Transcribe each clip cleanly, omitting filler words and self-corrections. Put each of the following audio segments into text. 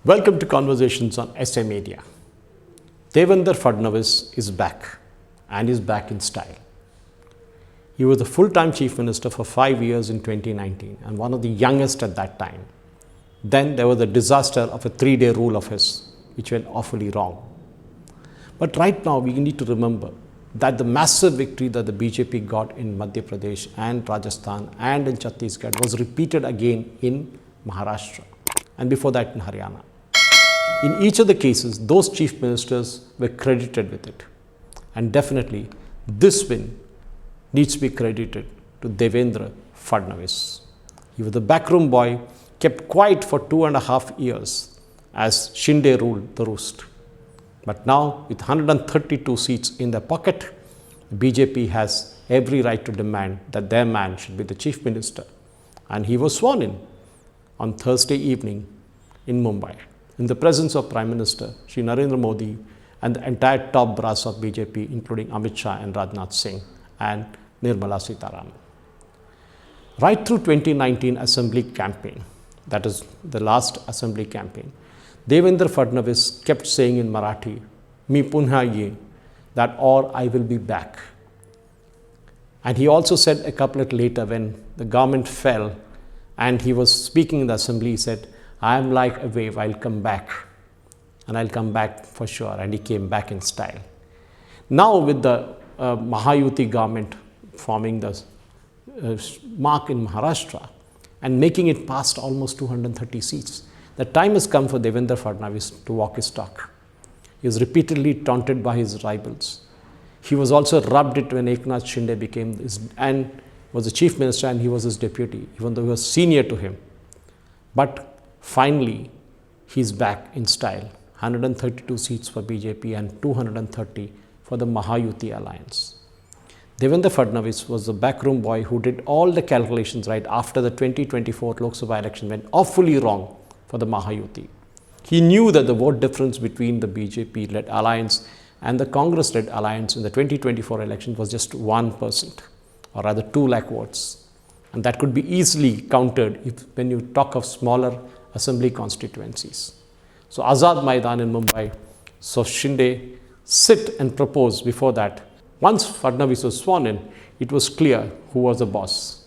Welcome to Conversations on SA Media. Devendra Fadnavis is back, and is back in style. He was the full-time Chief Minister for 5 years in 2019 and one of the youngest at that time. Then there was the disaster of a 3-day rule of his, which went awfully wrong. But right now we need to remember that the massive victory that the BJP got in Madhya Pradesh and Rajasthan and in Chhattisgarh was repeated again in Maharashtra and before that in Haryana. In each of the cases, those chief ministers were credited with it. And definitely, this win needs to be credited to Devendra Fadnavis. He was the backroom boy, kept quiet for 2.5 years as Shinde ruled the roost. But now, with 132 seats in their pocket, the BJP has every right to demand that their man should be the chief minister. And he was sworn in on Thursday evening in Mumbai, in the presence of Prime Minister Shri Narendra Modi and the entire top brass of BJP, including Amit Shah and Rajnath Singh and Nirmala Sitharaman. Right through 2019 Assembly campaign, that is the last Assembly campaign, Devendra Fadnavis kept saying in Marathi, "Mi punha ye," that or I will be back. And he also said a couplet later when the government fell and he was speaking in the Assembly, he said, "I am like a wave, I'll come back, and I'll come back for sure," and he came back in style. Now with the Mahayuti government forming the mark in Maharashtra and making it past almost 230 seats, the time has come for Devendra Fadnavis to walk his talk. He was repeatedly taunted by his rivals. He was also rubbed it when Eknath Shinde became and was the chief minister and he was his deputy, even though he was senior to him. But finally, he's back in style. 132 seats for BJP and 230 for the Mahayuti alliance. Devendra Fadnavis was the backroom boy who did all the calculations right after the 2024 Lok Sabha election went awfully wrong for the Mahayuti. He knew that the vote difference between the BJP-led alliance and the Congress-led alliance in the 2024 election was just 1%, or rather 2 lakh votes. And that could be easily countered when you talk of smaller assembly constituencies. So Azad Maidan in Mumbai saw Shinde sit and propose before that. Once Fadnavis was sworn in, it was clear who was the boss.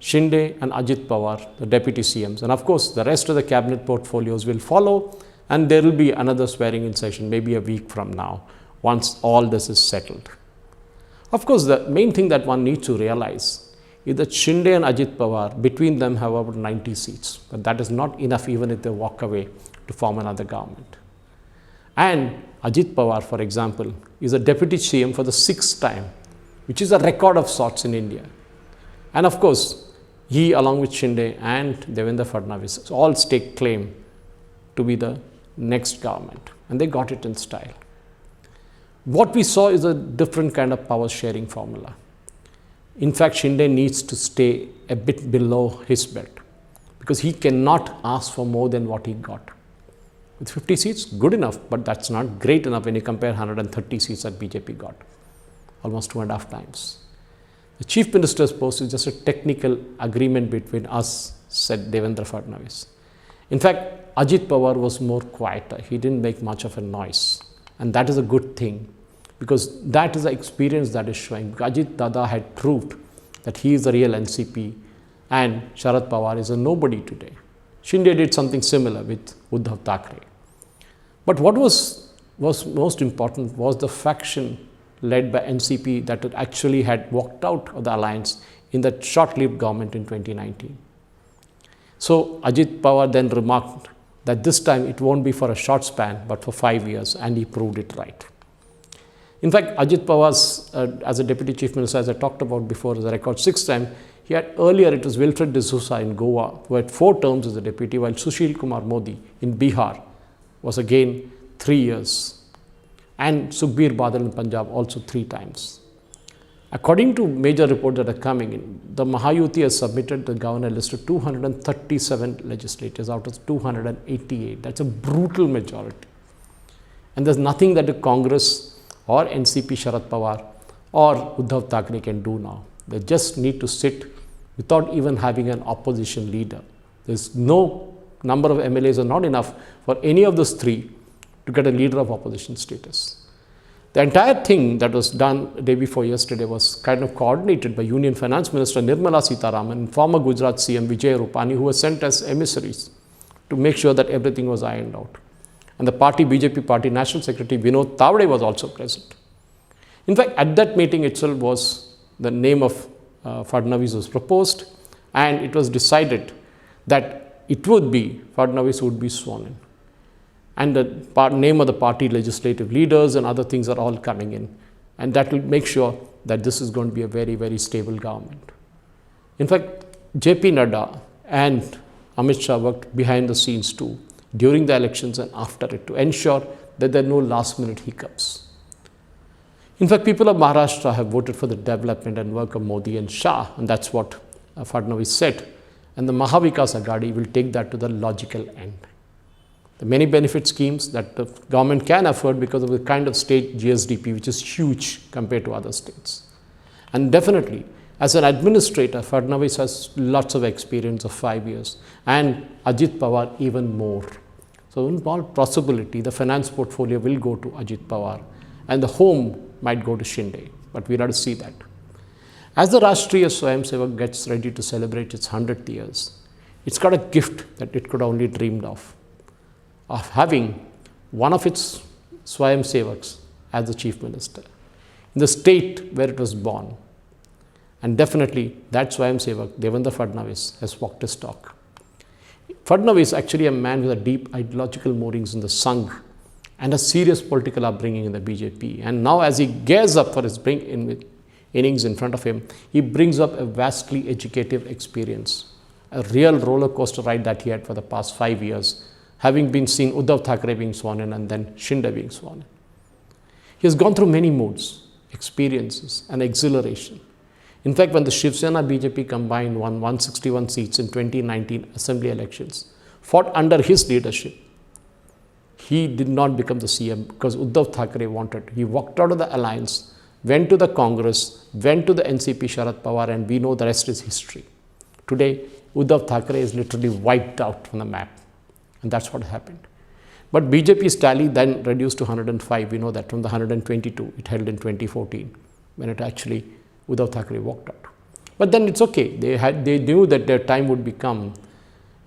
Shinde and Ajit Pawar, the deputy CMs, and of course the rest of the cabinet portfolios will follow, and there will be another swearing in session maybe a week from now once all this is settled. Of course, the main thing that one needs to realize is that Shinde and Ajit Pawar, between them have about 90 seats, but that is not enough even if they walk away to form another government. And Ajit Pawar, for example, is a deputy CM for the 6th time, which is a record of sorts in India. And of course, he along with Shinde and Devendra Fadnavis all stake claim to be the next government, and they got it in style. What we saw is a different kind of power sharing formula. In fact, Shinde needs to stay a bit below his belt because he cannot ask for more than what he got. With 50 seats, good enough, but that's not great enough when you compare 130 seats that BJP got, almost 2.5 times. The chief minister's post is just a technical agreement between us, said Devendra Fadnavis. In fact, Ajit Pawar was more quieter. He didn't make much of a noise, and that is a good thing, because that is the experience that is showing. Ajit Dada had proved that he is the real NCP and Sharad Pawar is a nobody today. Shinde did something similar with Uddhav Thackeray. But what was most important was the faction led by NCP that actually had walked out of the alliance in that short-lived government in 2019. So Ajit Pawar then remarked that this time it won't be for a short span but for 5 years, and he proved it right. In fact, Ajit Pawar's, as a deputy chief minister, as I talked about before, as a record 6th time, he had earlier it was Wilfred D'Souza in Goa, who had 4 terms as a deputy, while Sushil Kumar Modi in Bihar was again 3 years, and Sukhbir Badal in Punjab also 3 times. According to major reports that are coming in, the Mahayuti has submitted the governor list of 237 legislators out of 288. That's a brutal majority. And there's nothing that the Congress or NCP Sharad Pawar or Uddhav Thackeray can do now. They just need to sit without even having an opposition leader. There's no number of MLAs are not enough for any of those three to get a leader of opposition status. The entire thing that was done the day before yesterday was kind of coordinated by Union Finance Minister Nirmala Sitharaman and former Gujarat CM Vijay Rupani, who were sent as emissaries to make sure that everything was ironed out. And the party, BJP party National Secretary Vinod Tavade was also present. In fact, at that meeting itself was the name of Fadnavis was proposed, and it was decided that it would be Fadnavis who would be sworn in. And the name of the party legislative leaders and other things are all coming in. And that will make sure that this is going to be a very, very stable government. In fact, JP Nadda and Amit Shah worked behind the scenes too, during the elections and after it, to ensure that there are no last minute hiccups. In fact, people of Maharashtra have voted for the development and work of Modi and Shah, and that's what Fadnavis said. And the Mahavikas Aghadi will take that to the logical end. The many benefit schemes that the government can afford because of the kind of state GSDP, which is huge compared to other states. And definitely, as an administrator, Fadnavis has lots of experience of 5 years, and Ajit Pawar even more. So in all possibility, the finance portfolio will go to Ajit Pawar, and the home might go to Shinde, but we'll have to see that. As the Rashtriya Swayamsevak gets ready to celebrate its 100th years, it's got a gift that it could only dreamed of having one of its Swayamsevaks as the Chief Minister in the state where it was born. And definitely that Swayamsevak, Devendra Fadnavis, has walked his talk. Fadnavis is actually a man with a deep ideological moorings in the Sangh and a serious political upbringing in the BJP. And now as he gears up for his innings in front of him, he brings up a vastly educative experience, a real roller coaster ride that he had for the past 5 years, having been seen Uddhav Thackeray being sworn in and then Shinde being sworn in. He has gone through many moods, experiences and exhilaration. In fact, when the Shiv Sena BJP combined won 161 seats in 2019 assembly elections, fought under his leadership, he did not become the CM because Uddhav Thackeray wanted. He walked out of the alliance, went to the Congress, went to the NCP Sharad Pawar, and we know the rest is history. Today, Uddhav Thackeray is literally wiped out from the map. And that's what happened. But BJP's tally then reduced to 105. We know that from the 122 it held in 2014, when it actually Uddhav Thackeray walked out. But then it's okay. They knew that their time would be come.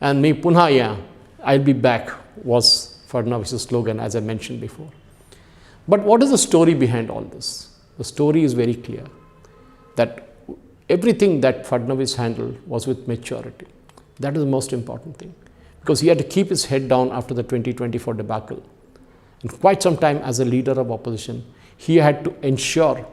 And me punha, I'll be back, was Fadnavis' slogan, as I mentioned before. But what is the story behind all this? The story is very clear, that everything that Fadnavis handled was with maturity. That is the most important thing, because he had to keep his head down after the 2024 debacle. And quite some time as a leader of opposition, he had to ensure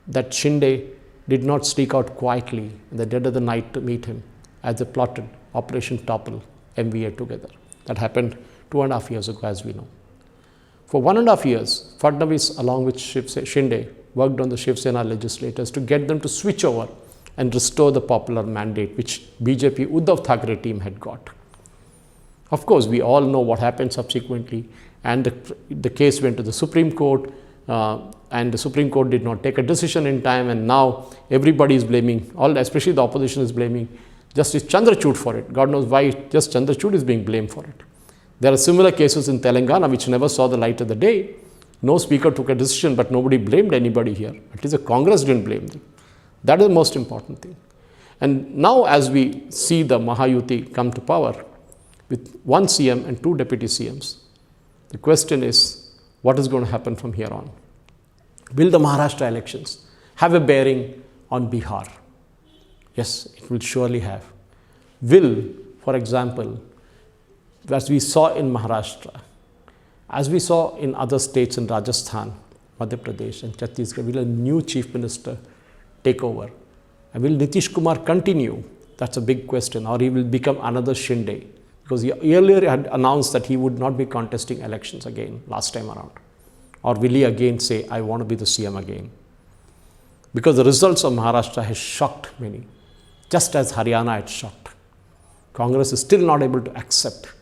that Shinde did not sneak out quietly in the dead of the night to meet him as they plotted Operation Topple MVA together. That happened 2.5 years ago, as we know. For 1.5 years, Fadnavis, along with Shinde, worked on the Shiv Sena legislators to get them to switch over and restore the popular mandate which BJP Uddhav Thackeray team had got. Of course, we all know what happened subsequently, and the case went to the Supreme Court, and the Supreme Court did not take a decision in time, and now everybody is blaming, especially the opposition is blaming Justice Chandrachud for it. God knows why just Chandrachud is being blamed for it. There are similar cases in Telangana which never saw the light of the day. No speaker took a decision, but nobody blamed anybody here. At least the Congress didn't blame them. That is the most important thing. And now as we see the Mahayuti come to power with one CM and 2 deputy CMs, the question is, what is going to happen from here on? Will the Maharashtra elections have a bearing on Bihar? Yes, it will surely have. Will, for example, as we saw in Maharashtra, as we saw in other states in Rajasthan, Madhya Pradesh and Chhattisgarh, will a new Chief Minister take over? And will Nitish Kumar continue? That's a big question. Or he will become another Shinde? Because he earlier had announced that he would not be contesting elections again last time around. Or will he again say, I want to be the CM again? Because the results of Maharashtra has shocked many, just as Haryana had shocked. Congress is still not able to accept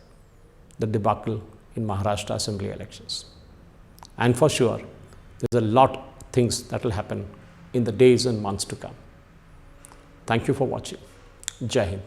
the debacle in Maharashtra assembly elections. And for sure, there's a lot of things that will happen in the days and months to come. Thank you for watching. Jai Hind.